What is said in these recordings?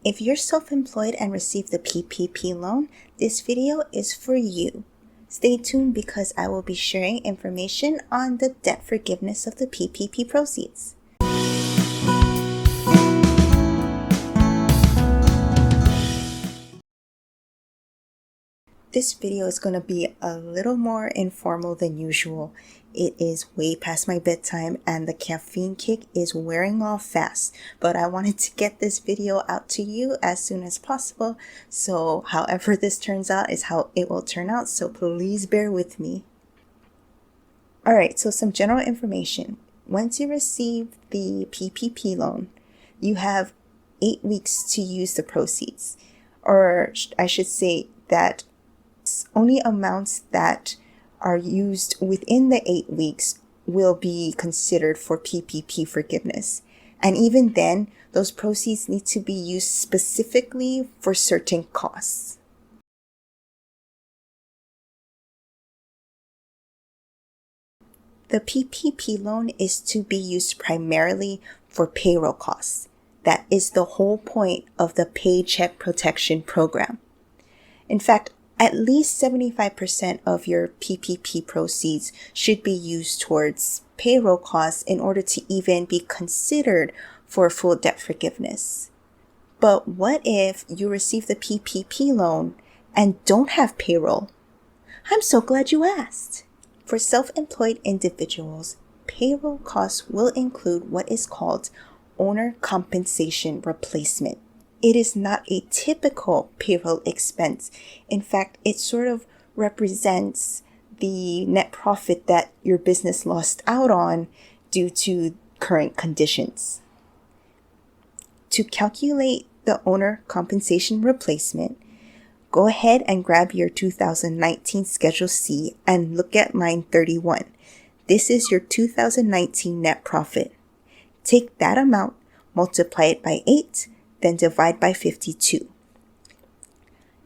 If you're self-employed and received the PPP loan, this video is for you. Stay tuned because I will be sharing information on the debt forgiveness of the PPP proceeds. This video is going to be a little more informal than usual. It is way past my bedtime and the caffeine kick is wearing off fast, but I wanted to get this video out to you as soon as possible. So however this turns out is how it will turn out, so please bear with me. Alright, so some general information. Once you receive the PPP loan, you have 8 weeks to use the proceeds. Or I should say that only amounts that are used within the 8 weeks will be considered for PPP forgiveness. And even then, those proceeds need to be used specifically for certain costs. The PPP loan is to be used primarily for payroll costs. That is the whole point of the Paycheck Protection Program. In fact, at least 75% of your PPP proceeds should be used towards payroll costs in order to even be considered for full debt forgiveness. But what if you receive the PPP loan and don't have payroll? I'm so glad you asked. For self-employed individuals, payroll costs will include what is called owner compensation replacement. It is not a typical payroll expense. In fact, it sort of represents the net profit that your business lost out on due to current conditions. To calculate the owner compensation replacement, go ahead and grab your 2019 Schedule C and look at line 31. This is your 2019 net profit. Take that amount, multiply it by 8, then divide by 52.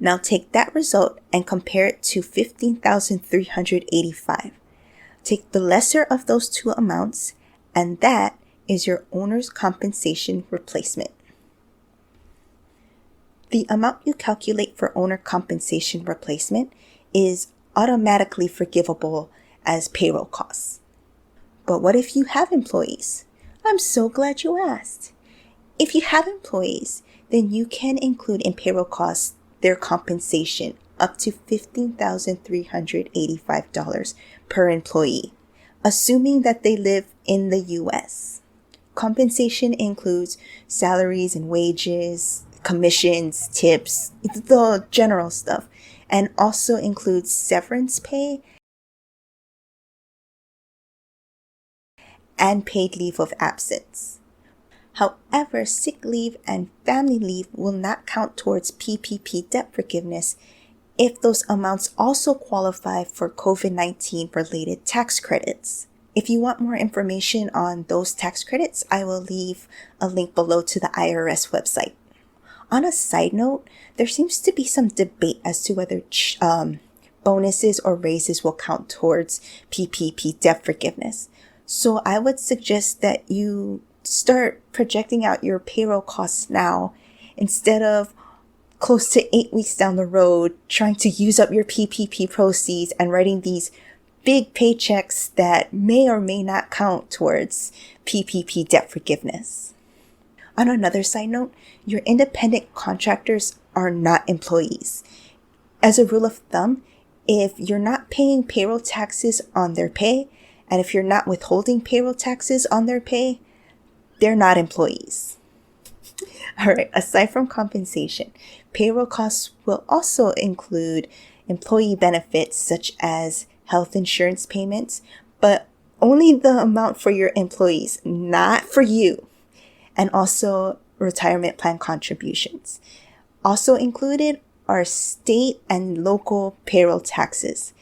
Now take that result and compare it to $15,385. Take the lesser of those two amounts, and that is your owner's compensation replacement. The amount you calculate for owner compensation replacement is automatically forgivable as payroll costs. But what if you have employees? I'm so glad you asked. If you have employees, then you can include in payroll costs their compensation up to $15,385 per employee, assuming that they live in the US. Compensation includes salaries and wages, commissions, tips, the general stuff, and also includes severance pay and paid leave of absence. However, sick leave and family leave will not count towards PPP debt forgiveness if those amounts also qualify for COVID-19 related tax credits. If you want more information on those tax credits, I will leave a link below to the IRS website. On a side note, there seems to be some debate as to whether bonuses or raises will count towards PPP debt forgiveness. So I would suggest that you start projecting out your payroll costs now instead of close to 8 weeks down the road trying to use up your PPP proceeds and writing these big paychecks that may or may not count towards PPP debt forgiveness. On another side note, your independent contractors are not employees. As a rule of thumb, if you're not paying payroll taxes on their pay, and if you're not withholding payroll taxes on their pay, they're not employees. All right, aside from compensation, payroll costs will also include employee benefits such as health insurance payments, but only the amount for your employees, not for you, and also retirement plan contributions. Also included are state and local payroll taxes.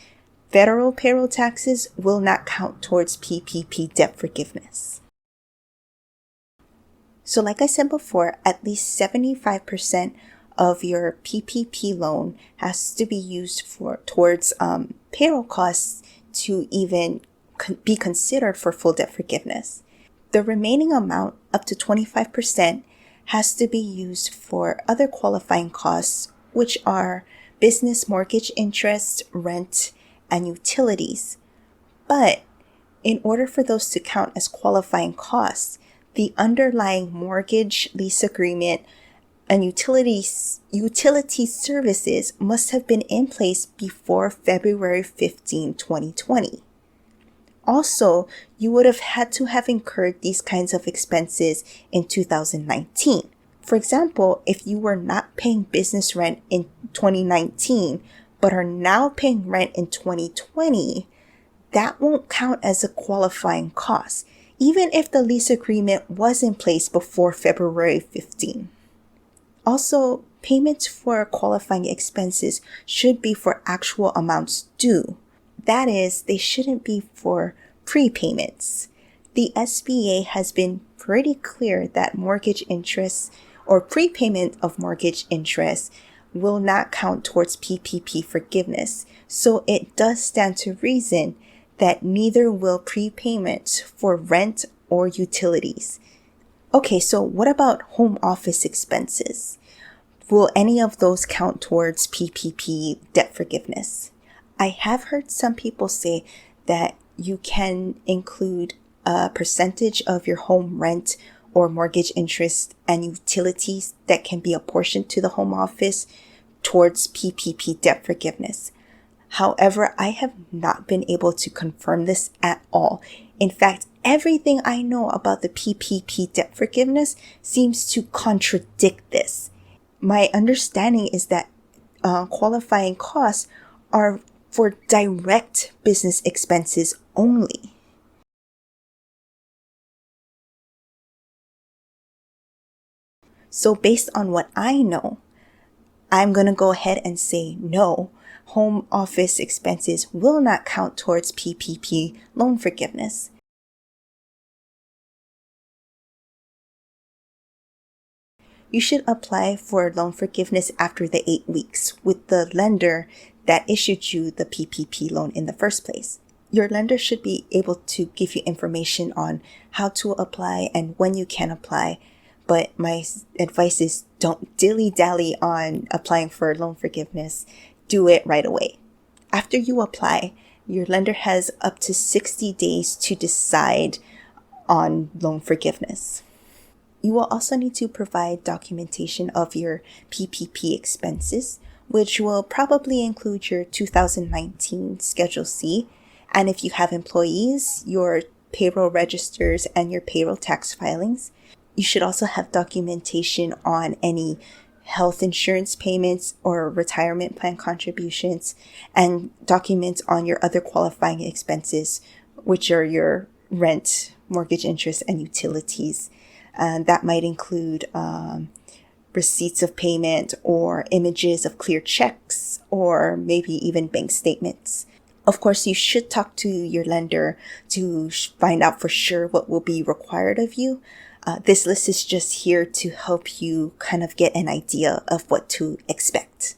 Federal payroll taxes will not count towards PPP debt forgiveness. So like I said before, at least 75% of your PPP loan has to be used towards payroll costs to even be considered for full debt forgiveness. The remaining amount, up to 25%, has to be used for other qualifying costs, which are business mortgage interest, rent, and utilities. But in order for those to count as qualifying costs, the underlying mortgage, lease agreement, and utility services must have been in place before February 15, 2020. Also, you would have had to have incurred these kinds of expenses in 2019. For example, if you were not paying business rent in 2019, but are now paying rent in 2020, that won't count as a qualifying cost, even if the lease agreement was in place before February 15. Also, payments for qualifying expenses should be for actual amounts due. That is, they shouldn't be for prepayments. The SBA has been pretty clear that mortgage interest or prepayment of mortgage interest will not count towards PPP forgiveness. So it does stand to reason that neither will prepayments for rent or utilities. Okay, so what about home office expenses? Will any of those count towards PPP debt forgiveness? I have heard some people say that you can include a percentage of your home rent or mortgage interest and utilities that can be apportioned to the home office towards PPP debt forgiveness. However, I have not been able to confirm this at all. In fact, everything I know about the PPP debt forgiveness seems to contradict this. My understanding is that qualifying costs are for direct business expenses only. So based on what I know, I'm going to go ahead and say no, home office expenses will not count towards PPP loan forgiveness. You should apply for loan forgiveness after the 8 weeks with the lender that issued you the PPP loan in the first place. Your lender should be able to give you information on how to apply and when you can apply. But my advice is don't dilly-dally on applying for loan forgiveness. Do it right away. After you apply, your lender has up to 60 days to decide on loan forgiveness. You will also need to provide documentation of your PPP expenses, which will probably include your 2019 Schedule C, and if you have employees, your payroll registers and your payroll tax filings. You should also have documentation on any health insurance payments or retirement plan contributions, and documents on your other qualifying expenses, which are your rent, mortgage interest, and utilities. That might include receipts of payment or images of clear checks or maybe even bank statements. Of course, you should talk to your lender to find out for sure what will be required of you. This list is just here to help you kind of get an idea of what to expect.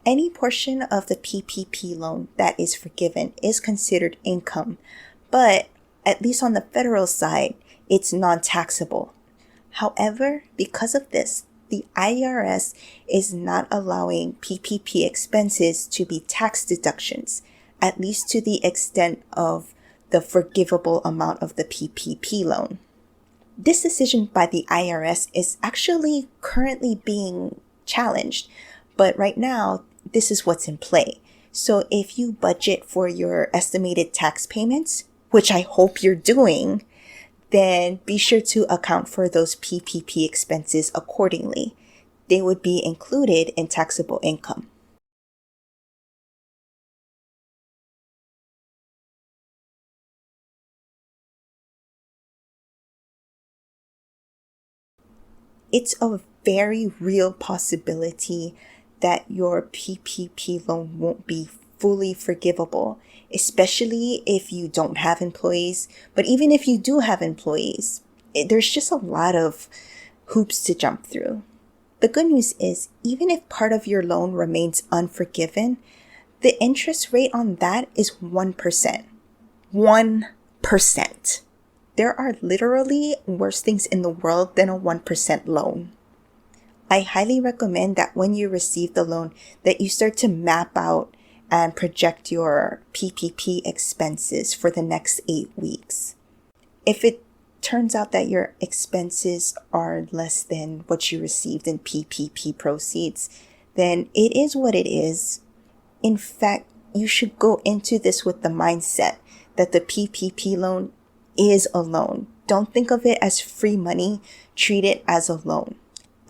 Any portion of the PPP loan that is forgiven is considered income, but at least on the federal side, it's non-taxable. However, because of this, the IRS is not allowing PPP expenses to be tax deductions, at least to the extent of the forgivable amount of the PPP loan. This decision by the IRS is actually currently being challenged, but right now, this is what's in play. So if you budget for your estimated tax payments, which I hope you're doing, then be sure to account for those PPP expenses accordingly. They would be included in taxable income. It's a very real possibility that your PPP loan won't be fully forgivable, especially if you don't have employees. But even if you do have employees, there's just a lot of hoops to jump through. The good news is, even if part of your loan remains unforgiven, the interest rate on that is 1%. 1%. 1%. There are literally worse things in the world than a 1% loan. I highly recommend that when you receive the loan that you start to map out and project your PPP expenses for the next 8 weeks. If it turns out that your expenses are less than what you received in PPP proceeds, then it is what it is. In fact, you should go into this with the mindset that the PPP loan is a loan. Don't think of it as free money. Treat it as a loan.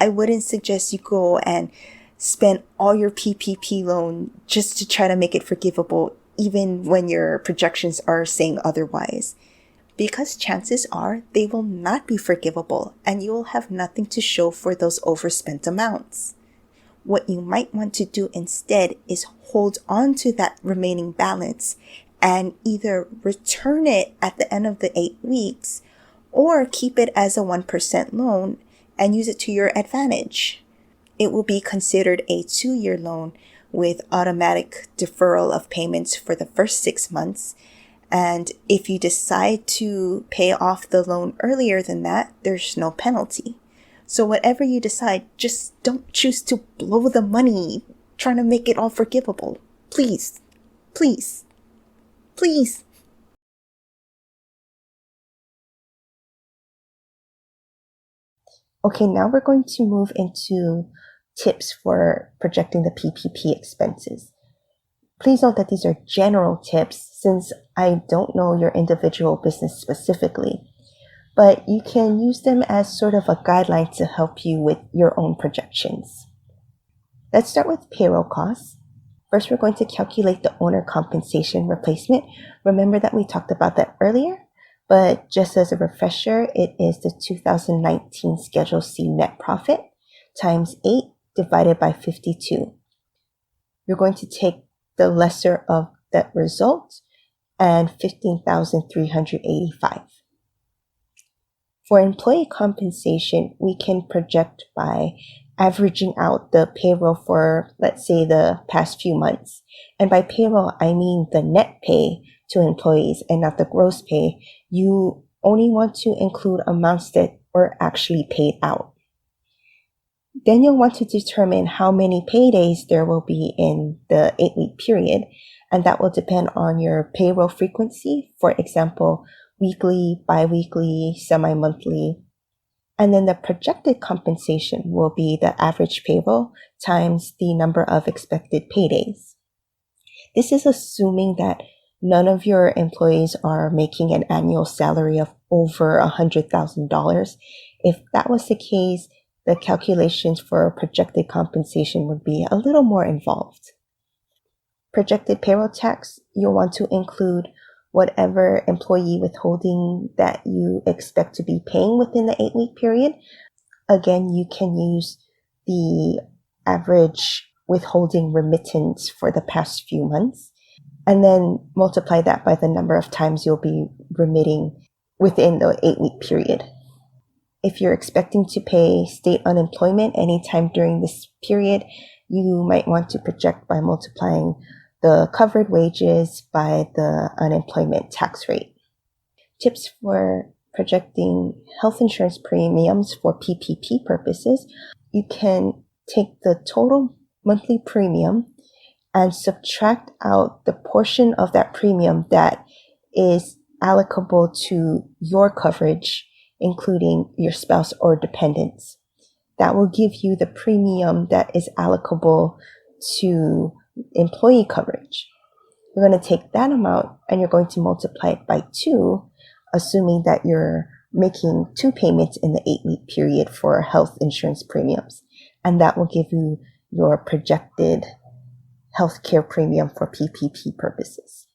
I wouldn't suggest you go and spend all your PPP loan just to try to make it forgivable, even when your projections are saying otherwise. Because chances are they will not be forgivable and you will have nothing to show for those overspent amounts. What you might want to do instead is hold on to that remaining balance and either return it at the end of the 8 weeks or keep it as a 1% loan and use it to your advantage. It will be considered a 2-year loan with automatic deferral of payments for the first 6 months. And if you decide to pay off the loan earlier than that, there's no penalty. So whatever you decide, just don't choose to blow the money trying to make it all forgivable. Please, please, please. Okay, now we're going to move into tips for projecting the PPP expenses. Please note that these are general tips since I don't know your individual business specifically, but you can use them as sort of a guideline to help you with your own projections. Let's start with payroll costs. First, we're going to calculate the owner compensation replacement. Remember that we talked about that earlier, but just as a refresher, it is the 2019 Schedule C net profit times 8 divided by 52. You're going to take the lesser of that result and 15,385. For employee compensation, we can project by averaging out the payroll for, let's say, the past few months. And by payroll, I mean the net pay to employees and not the gross pay. You only want to include amounts that were actually paid out. Then you'll want to determine how many paydays there will be in the 8-week period, and that will depend on your payroll frequency, for example, weekly, bi-weekly, semi-monthly. And then the projected compensation will be the average payroll times the number of expected paydays. This is assuming that none of your employees are making an annual salary of over $100,000. If that was the case, the calculations for projected compensation would be a little more involved. Projected payroll tax, you'll want to include whatever employee withholding that you expect to be paying within the 8-week period. Again, you can use the average withholding remittance for the past few months, and then multiply that by the number of times you'll be remitting within the 8-week period. If you're expecting to pay state unemployment anytime during this period, you might want to project by multiplying the covered wages by the unemployment tax rate. Tips for projecting health insurance premiums for PPP purposes: you can take the total monthly premium and subtract out the portion of that premium that is allocable to your coverage, including your spouse or dependents. That will give you the premium that is allocable to employee coverage. You're going to take that amount and you're going to multiply it by 2, assuming that you're making 2 payments in the 8-week period for health insurance premiums. And that will give you your projected healthcare premium for PPP purposes.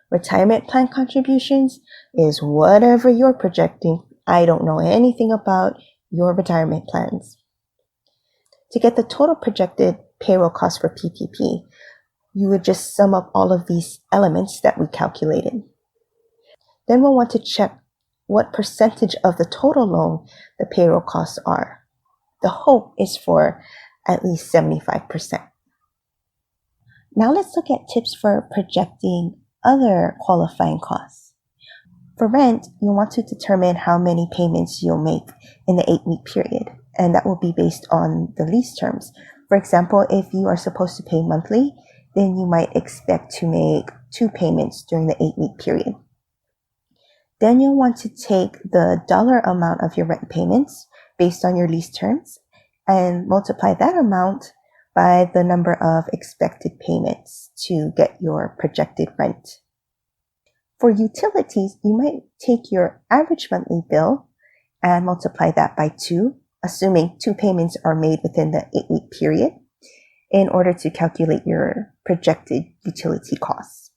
Retirement plan contributions is whatever you're projecting. I don't know anything about your retirement plans. To get the total projected payroll cost for PPP, you would just sum up all of these elements that we calculated. Then we'll want to check what percentage of the total loan the payroll costs are. The hope is for at least 75%. Now let's look at tips for projecting other qualifying costs. For rent, you'll want to determine how many payments you'll make in the 8-week period, and that will be based on the lease terms. For example, if you are supposed to pay monthly, then you might expect to make 2 payments during the 8-week period. Then you'll want to take the dollar amount of your rent payments based on your lease terms and multiply that amount by the number of expected payments to get your projected rent. For utilities, you might take your average monthly bill and multiply that by 2, assuming 2 payments are made within the 8-week period, in order to calculate your projected utility costs.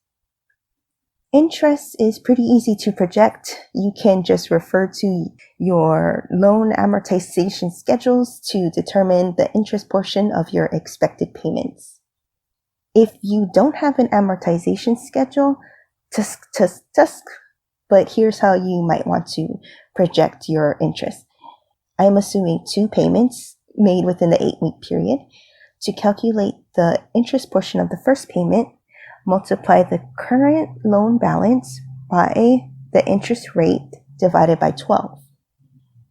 Interest is pretty easy to project. You can just refer to your loan amortization schedules to determine the interest portion of your expected payments. If you don't have an amortization schedule, tusk, but here's how you might want to project your interest. I'm assuming 2 payments made within the 8-week period. To calculate the interest portion of the first payment, multiply the current loan balance by the interest rate divided by 12.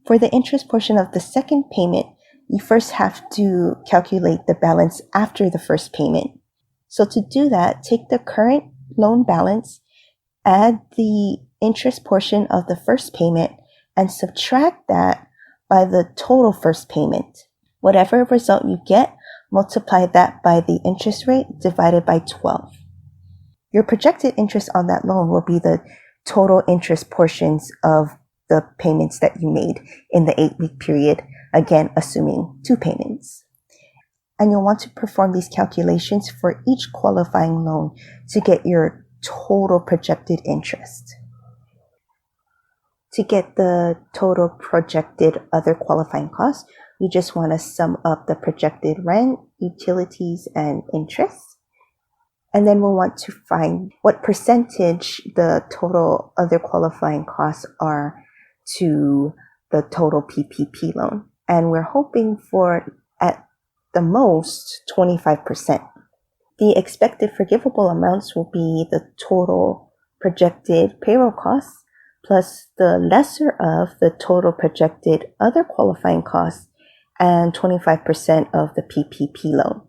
For the interest portion of the second payment, you first have to calculate the balance after the first payment. So to do that, take the current loan balance, add the interest portion of the first payment, and subtract that by the total first payment. Whatever result you get, multiply that by the interest rate divided by 12. Your projected interest on that loan will be the total interest portions of the payments that you made in the 8-week period, again, assuming 2 payments. And you'll want to perform these calculations for each qualifying loan to get your total projected interest. To get the total projected other qualifying costs, you just want to sum up the projected rent, utilities, and interest. And then we'll want to find what percentage the total other qualifying costs are to the total PPP loan. And we're hoping for, at the most, 25%. The expected forgivable amounts will be the total projected payroll costs plus the lesser of the total projected other qualifying costs and 25% of the PPP loan.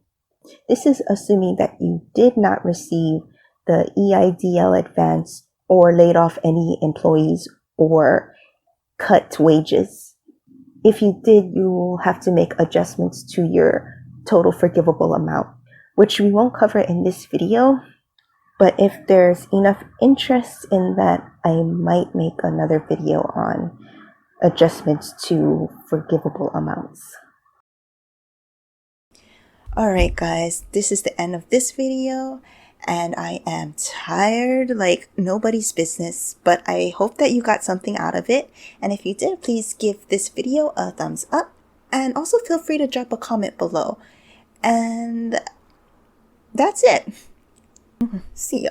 This is assuming that you did not receive the EIDL advance or laid off any employees or cut wages. If you did, you will have to make adjustments to your total forgivable amount, which we won't cover in this video. But if there's enough interest in that, I might make another video on adjustments to forgivable amounts. Alright guys, this is the end of this video, and I am tired like nobody's business, but I hope that you got something out of it, and if you did, please give this video a thumbs up, and also feel free to drop a comment below. And that's it. See ya.